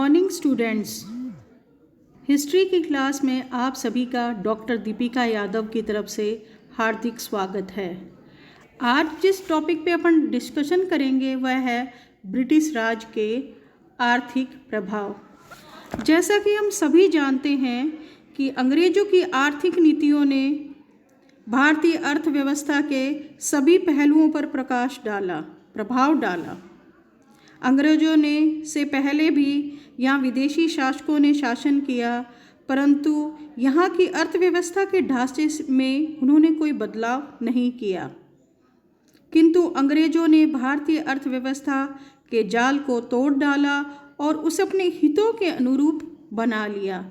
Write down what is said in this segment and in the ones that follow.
Morning students. History की class में आप सभी का डॉक्टर दीपिका यादव की तरफ से हार्दिक स्वागत है। आज जिस टॉपिक पे अपन डिस्कशन करेंगे वह है ब्रिटिश राज के आर्थिक प्रभाव। जैसा कि हम सभी जानते हैं कि अंग्रेज़ों की आर्थिक नीतियों ने भारतीय अर्थव्यवस्था के सभी पहलुओं पर प्रभाव डाला। अंग्रेज़ों ने से पहले भी यहाँ विदेशी शासकों ने शासन किया, परंतु यहाँ की अर्थव्यवस्था के ढांचे में उन्होंने कोई बदलाव नहीं किया। किंतु अंग्रेज़ों ने भारतीय अर्थव्यवस्था के जाल को तोड़ डाला और उसे अपने हितों के अनुरूप बना लिया।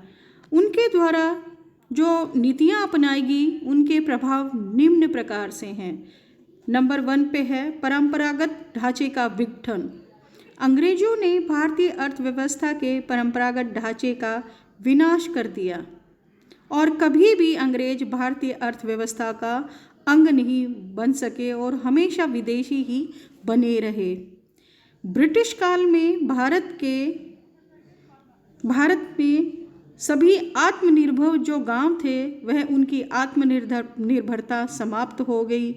उनके द्वारा जो नीतियाँ अपनाई गई उनके प्रभाव निम्न प्रकार से हैं। नंबर 1 पे है परंपरागत ढांचे का विघटन। अंग्रेज़ों ने भारतीय अर्थव्यवस्था के परंपरागत ढांचे का विनाश कर दिया और कभी भी अंग्रेज भारतीय अर्थव्यवस्था का अंग नहीं बन सके और हमेशा विदेशी ही बने रहे। ब्रिटिश काल में भारत में सभी आत्मनिर्भर जो गांव थे वह उनकी आत्मनिर्भरता समाप्त हो गई।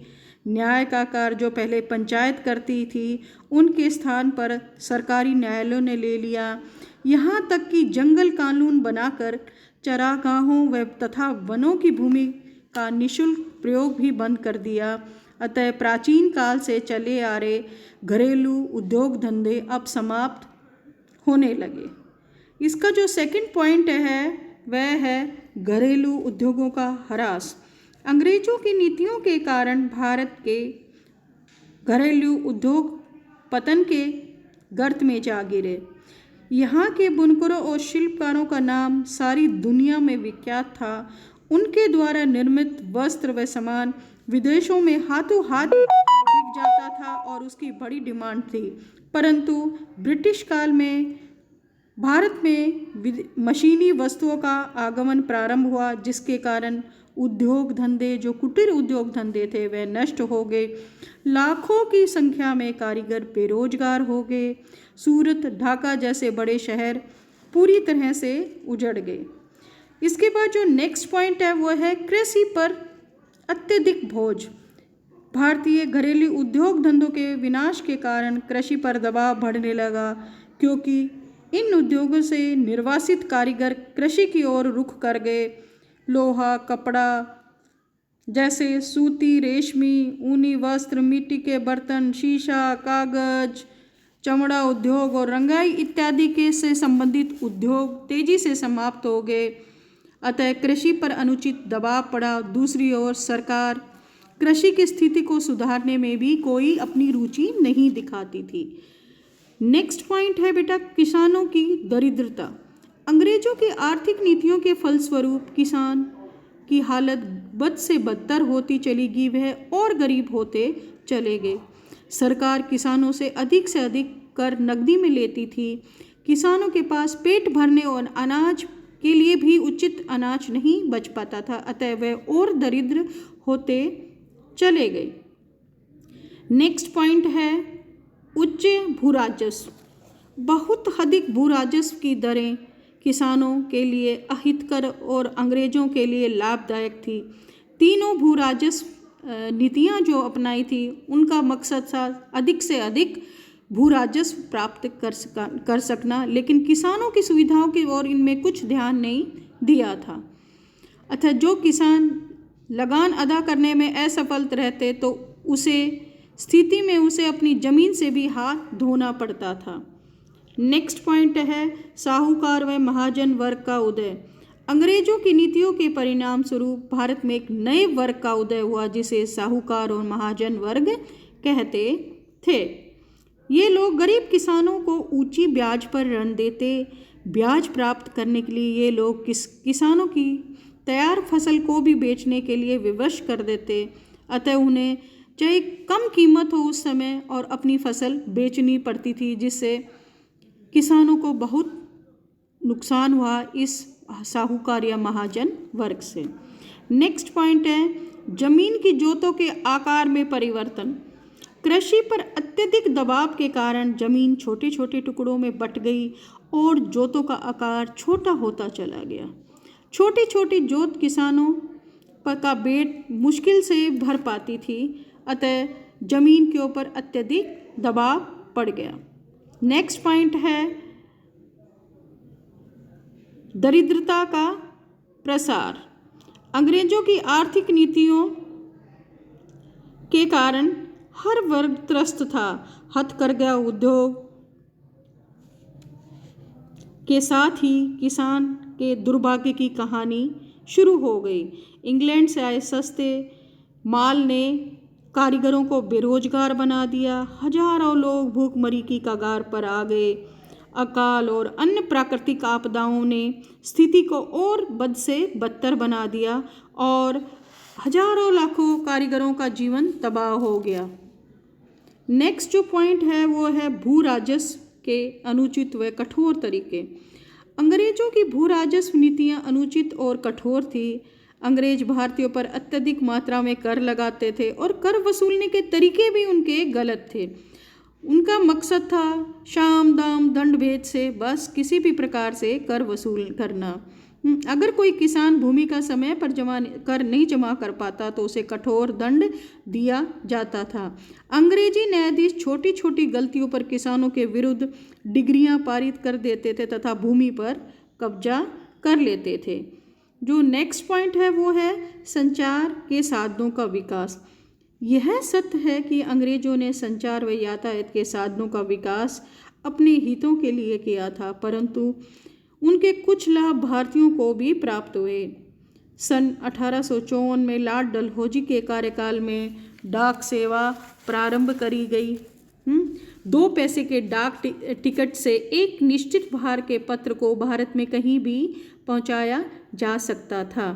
न्याय का कार्य जो पहले पंचायत करती थी उनके स्थान पर सरकारी न्यायालयों ने ले लिया। यहाँ तक कि जंगल कानून बनाकर चरागाहों व तथा वनों की भूमि का निःशुल्क प्रयोग भी बंद कर दिया। अतः प्राचीन काल से चले आ रहे घरेलू उद्योग धंधे अब समाप्त होने लगे। इसका जो सेकंड पॉइंट है वह है घरेलू उद्योगों का ह्रास। अंग्रेज़ों की नीतियों के कारण भारत के घरेलू उद्योग पतन के गर्त में जा गिरे। यहाँ के बुनकरों और शिल्पकारों का नाम सारी दुनिया में विख्यात था। उनके द्वारा निर्मित वस्त्र व सामान विदेशों में हाथों हाथ बिक जाता था और उसकी बड़ी डिमांड थी। परंतु ब्रिटिश काल में भारत में मशीनी वस्तुओं का आगमन प्रारंभ हुआ, जिसके कारण उद्योग धंधे जो कुटीर उद्योग धंधे थे वह नष्ट हो गए। लाखों की संख्या में कारीगर बेरोजगार हो गए। सूरत, ढाका जैसे बड़े शहर पूरी तरह से उजड़ गए। इसके बाद जो नेक्स्ट पॉइंट है वह है कृषि पर अत्यधिक बोझ। भारतीय घरेलू उद्योग धंधों के विनाश के कारण कृषि पर दबाव बढ़ने लगा, क्योंकि इन उद्योगों से निर्वासित कारीगर कृषि की ओर रुख कर गए। लोहा, कपड़ा जैसे सूती, रेशमी, ऊनी वस्त्र, मिट्टी के बर्तन, शीशा, कागज, चमड़ा उद्योग और रंगाई इत्यादि के से संबंधित उद्योग तेजी से समाप्त हो गए। अतः कृषि पर अनुचित दबाव पड़ा। दूसरी ओर सरकार कृषि की स्थिति को सुधारने में भी कोई अपनी रुचि नहीं दिखाती थी। नेक्स्ट पॉइंट है बेटा किसानों की दरिद्रता। अंग्रेजों की आर्थिक नीतियों के फलस्वरूप किसान की हालत बद से बदतर होती चली गई, वह और गरीब होते चले गए। सरकार किसानों से अधिक कर नकदी में लेती थी। किसानों के पास पेट भरने और अनाज के लिए भी उचित अनाज नहीं बच पाता था, अतः वह और दरिद्र होते चले गए। नेक्स्ट पॉइंट है उच्च भूराजस्व। बहुत अधिक भूराजस्व की दरें किसानों के लिए अहितकर और अंग्रेज़ों के लिए लाभदायक थी। तीनों भूराजस्व नीतियाँ जो अपनाई थी उनका मकसद था अधिक से अधिक भूराजस्व प्राप्त कर सकना, लेकिन किसानों की सुविधाओं की ओर इनमें कुछ ध्यान नहीं दिया था। अतः जो किसान लगान अदा करने में असफल रहते तो स्थिति में उसे अपनी ज़मीन से भी हाथ धोना पड़ता था। नेक्स्ट पॉइंट है साहूकार व महाजन वर्ग का उदय। अंग्रेजों की नीतियों के परिणाम स्वरूप भारत में एक नए वर्ग का उदय हुआ, जिसे साहूकार और महाजन वर्ग कहते थे। ये लोग गरीब किसानों को ऊंची ब्याज पर ऋण देते। ब्याज प्राप्त करने के लिए ये लोग किसानों की तैयार फसल को भी बेचने के लिए विवश कर देते। अतः उन्हें चाहे कम कीमत हो उस समय और अपनी फसल बेचनी पड़ती थी, जिससे किसानों को बहुत नुकसान हुआ इस साहूकार या महाजन वर्ग से। नेक्स्ट पॉइंट है जमीन की जोतों के आकार में परिवर्तन। कृषि पर अत्यधिक दबाव के कारण जमीन छोटे छोटे टुकड़ों में बंट गई और जोतों का आकार छोटा होता चला गया। छोटी छोटी जोत किसानों का पेट मुश्किल से भर पाती थी, अतः जमीन के ऊपर अत्यधिक दबाव पड़ गया। नेक्स्ट पॉइंट है दरिद्रता का प्रसार। अंग्रेजों की आर्थिक नीतियों के कारण हर वर्ग त्रस्त था। हथकरघा उद्योग के साथ ही किसान के दुर्भाग्य की कहानी शुरू हो गई। इंग्लैंड से आए सस्ते माल ने कारीगरों को बेरोजगार बना दिया। हजारों लोग भूखमरी की कगार पर आ गए। अकाल और अन्य प्राकृतिक आपदाओं ने स्थिति को और बद से बदतर बना दिया और हजारों लाखों कारीगरों का जीवन तबाह हो गया। नेक्स्ट जो पॉइंट है वो है भू राजस्व के अनुचित व कठोर तरीके। अंग्रेजों की भू राजस्व नीतियाँ अनुचित और कठोर थी। अंग्रेज भारतीयों पर अत्यधिक मात्रा में कर लगाते थे और कर वसूलने के तरीके भी उनके गलत थे। उनका मकसद था शाम दाम दंड भेद से बस किसी भी प्रकार से कर वसूल करना। अगर कोई किसान भूमि का समय पर कर नहीं जमा कर पाता तो उसे कठोर दंड दिया जाता था। अंग्रेजी न्यायाधीश छोटी छोटी गलतियों पर किसानों के विरुद्ध डिग्रियां पारित कर देते थे तथा भूमि पर कब्जा कर लेते थे। जो नेक्स्ट पॉइंट है वो है संचार के साधनों का विकास। यह सत्य है कि अंग्रेजों ने संचार व यातायात के साधनों का विकास अपने हितों के लिए किया था, परंतु उनके कुछ लाभ भारतीयों को भी प्राप्त हुए। सन 1854 में लॉर्ड डलहौजी के कार्यकाल में डाक सेवा प्रारंभ करी गई। 2 पैसे के डाक टिकट से एक निश्चित भार के पत्र को भारत में कहीं भी पहुंचाया जा सकता था।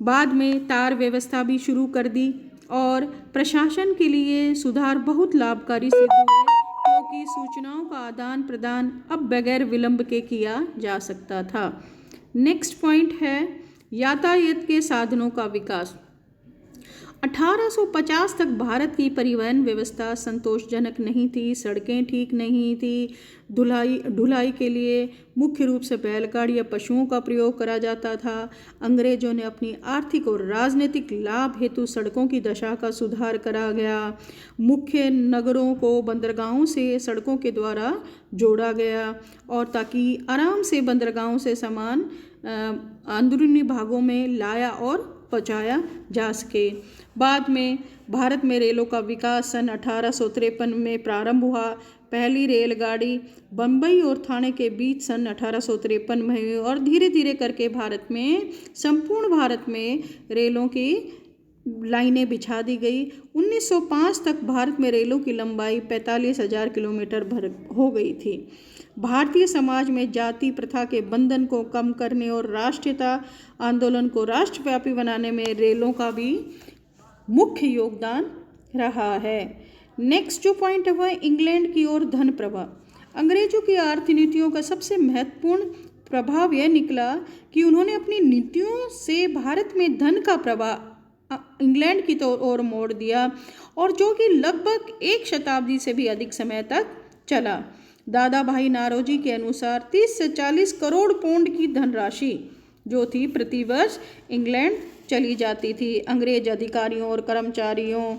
बाद में तार व्यवस्था भी शुरू कर दी और प्रशासन के लिए सुधार बहुत लाभकारी सिद्ध हुए, क्योंकि सूचनाओं का आदान प्रदान अब बगैर विलंब के किया जा सकता था। नेक्स्ट पॉइंट है यातायात के साधनों का विकास। 1850 तक भारत की परिवहन व्यवस्था संतोषजनक नहीं थी। सड़कें ठीक नहीं थी। ढुलाई के लिए मुख्य रूप से बैलगाड़ी या पशुओं का प्रयोग करा जाता था। अंग्रेजों ने अपनी आर्थिक और राजनीतिक लाभ हेतु सड़कों की दशा का सुधार करा गया। मुख्य नगरों को बंदरगाहों से सड़कों के द्वारा जोड़ा गया और ताकि आराम से बंदरगाहों से सामान अंदरूनी भागों में लाया और पहुंचाया जा सके। बाद में भारत में रेलों का विकास सन 1853 में प्रारंभ हुआ। पहली रेलगाड़ी बम्बई और ठाणे के बीच सन 1853 में हुई और धीरे धीरे करके संपूर्ण भारत में रेलों की लाइनें बिछा दी गई। 1905 तक भारत में रेलों की लंबाई 45,000 किलोमीटर हो गई थी। भारतीय समाज में जाति प्रथा के बंधन को कम करने और राष्ट्रीयता आंदोलन को राष्ट्रव्यापी बनाने में रेलों का भी मुख्य योगदान रहा है। नेक्स्ट जो पॉइंट है वह इंग्लैंड की ओर धन प्रवाह। अंग्रेजों की आर्थिक नीतियों का सबसे महत्वपूर्ण प्रभाव यह निकला कि उन्होंने अपनी नीतियों से भारत में धन का प्रवाह इंग्लैंड की ओर मोड़ दिया और जो कि लगभग 1 शताब्दी से भी अधिक समय तक चला। दादा भाई नारोजी के अनुसार 30 से 40 करोड़ पाउंड की धनराशि जो थी प्रतिवर्ष इंग्लैंड चली जाती थी। अंग्रेज अधिकारियों और कर्मचारियों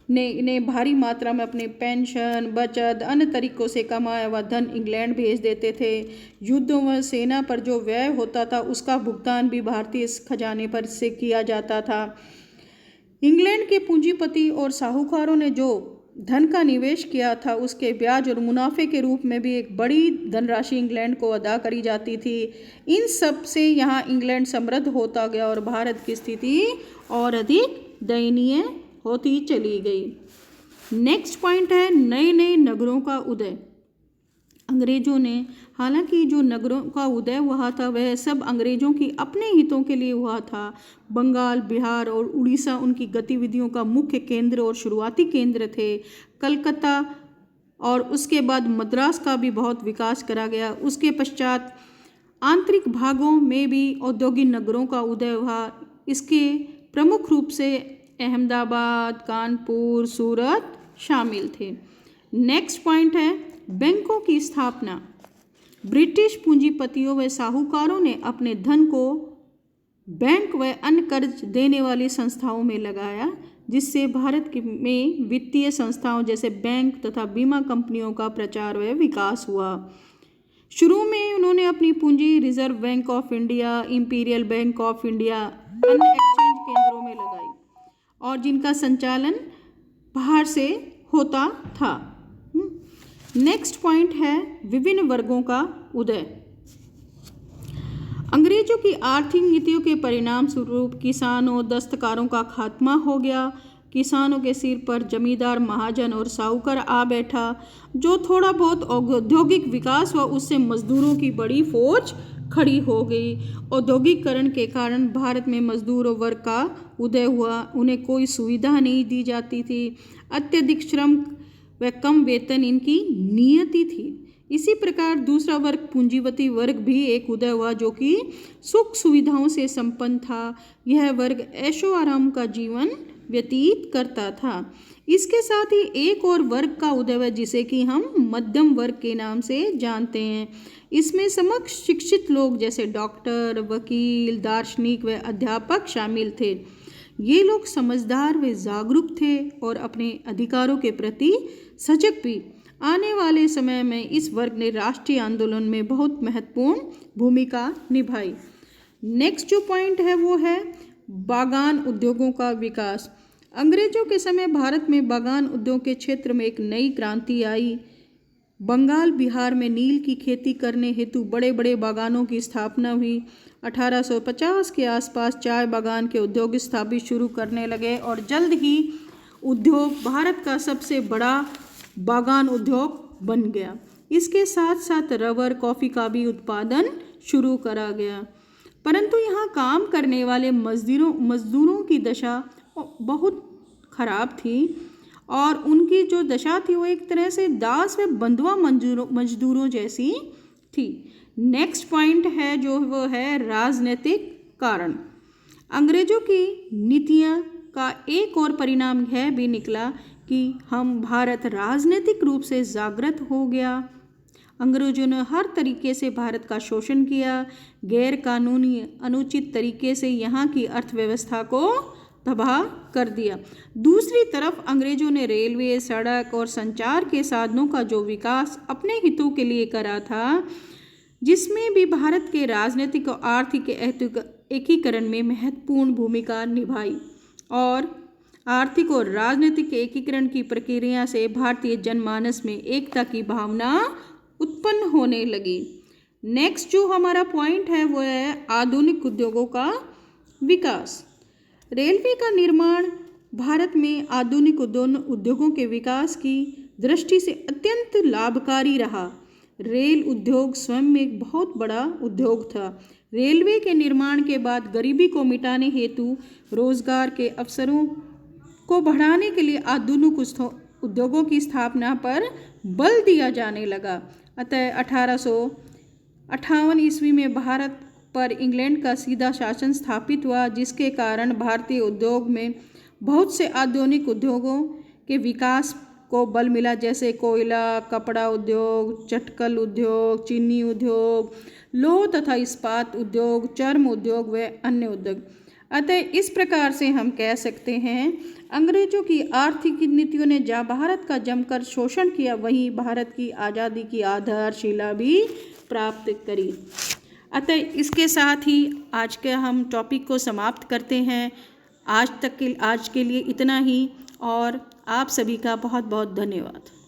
ने भारी मात्रा में अपने पेंशन, बचत, अन्य तरीकों से कमाया हुआ धन इंग्लैंड भेज देते थे। युद्धों व सेना पर जो व्यय होता था उसका भुगतान भी भारतीय खजाने पर से किया जाता था। इंग्लैंड के पूंजीपति और साहूकारों ने जो धन का निवेश किया था उसके ब्याज और मुनाफे के रूप में भी एक बड़ी धनराशि इंग्लैंड को अदा करी जाती थी। इन सब से यहाँ इंग्लैंड समृद्ध होता गया और भारत की स्थिति और अधिक दयनीय होती चली गई। नेक्स्ट पॉइंट है नए नए नगरों का उदय। अंग्रेजों ने हालांकि जो नगरों का उदय हुआ था वह सब अंग्रेजों की अपने हितों के लिए हुआ था। बंगाल, बिहार और उड़ीसा उनकी गतिविधियों का मुख्य केंद्र और शुरुआती केंद्र थे। कलकत्ता और उसके बाद मद्रास का भी बहुत विकास करा गया। उसके पश्चात आंतरिक भागों में भी औद्योगिक नगरों का उदय हुआ। इसके प्रमुख रूप से अहमदाबाद, कानपुर, सूरत शामिल थे। नेक्स्ट पॉइंट है बैंकों की स्थापना। ब्रिटिश पूंजीपतियों व साहूकारों ने अपने धन को बैंक व अन्य कर्ज देने वाली संस्थाओं में लगाया, जिससे भारत में वित्तीय संस्थाओं जैसे बैंक तथा बीमा कंपनियों का प्रचार व विकास हुआ। शुरू में उन्होंने अपनी पूंजी reserve bank of India, imperial bank of India, अन्य एक्सचेंज केंद्रों में लगाई और जिनका संचालन बाहर से होता था। नेक्स्ट पॉइंट है विभिन्न वर्गों का उदय। अंग्रेजों की आर्थिक नीतियों के परिणाम स्वरूप किसानों, दस्तकारों का खात्मा हो गया। किसानों के सिर पर जमींदार, महाजन और साहूकार आ बैठा। जो थोड़ा बहुत औद्योगिक विकास हुआ उससे मजदूरों की बड़ी फौज खड़ी हो गई। औद्योगिकरण के कारण भारत में मजदूरों वर्ग का उदय हुआ। उन्हें कोई सुविधा नहीं दी जाती थी। अत्यधिक श्रम व कम वेतन इनकी नियति थी। इसी प्रकार दूसरा वर्ग पूंजीपति वर्ग भी एक उदय हुआ जो कि सुख सुविधाओं से संपन्न था। यह वर्ग ऐशो आराम का जीवन व्यतीत करता था। इसके साथ ही एक और वर्ग का उदय हुआ जिसे कि हम मध्यम वर्ग के नाम से जानते हैं। इसमें समक्ष शिक्षित लोग जैसे डॉक्टर, वकील, दार्शनिक व अध्यापक शामिल थे। ये लोग समझदार व जागरूक थे और अपने अधिकारों के प्रति सजग भी। आने वाले समय में इस वर्ग ने राष्ट्रीय आंदोलन में बहुत महत्वपूर्ण भूमिका निभाई। नेक्स्ट जो पॉइंट है वो है बागान उद्योगों का विकास। अंग्रेजों के समय भारत में बागान उद्योग के क्षेत्र में एक नई क्रांति आई। बंगाल, बिहार में नील की खेती करने हेतु बड़े बड़े बागानों की स्थापना हुई। 1850 के आसपास चाय बागान के उद्योग स्थापित शुरू करने लगे और जल्द ही उद्योग भारत का सबसे बड़ा बागान उद्योग बन गया। इसके साथ साथ रबर, कॉफ़ी का भी उत्पादन शुरू करा गया। परंतु यहाँ काम करने वाले मजदूरों की दशा बहुत खराब थी और उनकी जो दशा थी वो एक तरह से दास व बंधुआ मजदूरों जैसी थी। नेक्स्ट पॉइंट है जो वो है राजनीतिक कारण। अंग्रेजों की नीतियाँ का एक और परिणाम यह भी निकला कि भारत राजनीतिक रूप से जागृत हो गया। अंग्रेजों ने हर तरीके से भारत का शोषण किया। गैर कानूनी अनुचित तरीके से यहाँ की अर्थव्यवस्था को तबाह कर दिया। दूसरी तरफ अंग्रेजों ने रेलवे, सड़क और संचार के साधनों का जो विकास अपने हितों के लिए करा था, जिसमें भी भारत के राजनीतिक और आर्थिक एकीकरण में महत्वपूर्ण भूमिका निभाई और आर्थिक और राजनीतिक एकीकरण की प्रक्रिया से भारतीय जनमानस में एकता की भावना उत्पन्न होने लगी। नेक्स्ट जो हमारा पॉइंट है वो है आधुनिक उद्योगों का विकास। रेलवे का निर्माण भारत में आधुनिक उद्योगों के विकास की दृष्टि से अत्यंत लाभकारी रहा। रेल उद्योग स्वयं में एक बहुत बड़ा उद्योग था। रेलवे के निर्माण के बाद गरीबी को मिटाने हेतु रोजगार के अवसरों को बढ़ाने के लिए आधुनिक उद्योगों की स्थापना पर बल दिया जाने लगा। अतः 1858 ईस्वी में भारत पर इंग्लैंड का सीधा शासन स्थापित हुआ, जिसके कारण भारतीय उद्योग में बहुत से आधुनिक उद्योगों के विकास को बल मिला, जैसे कोयला, कपड़ा उद्योग, चटकल उद्योग, चीनी उद्योग, लौह तथा इस्पात उद्योग, चर्म उद्योग व अन्य उद्योग। अतः इस प्रकार से हम कह सकते हैं अंग्रेजों की आर्थिक नीतियों ने जहाँ भारत का जमकर शोषण किया, वहीं भारत की आज़ादी की आधारशिला भी प्राप्त करी। अतः इसके साथ ही आज के हम टॉपिक को समाप्त करते हैं। आज के लिए इतना ही और आप सभी का बहुत बहुत धन्यवाद।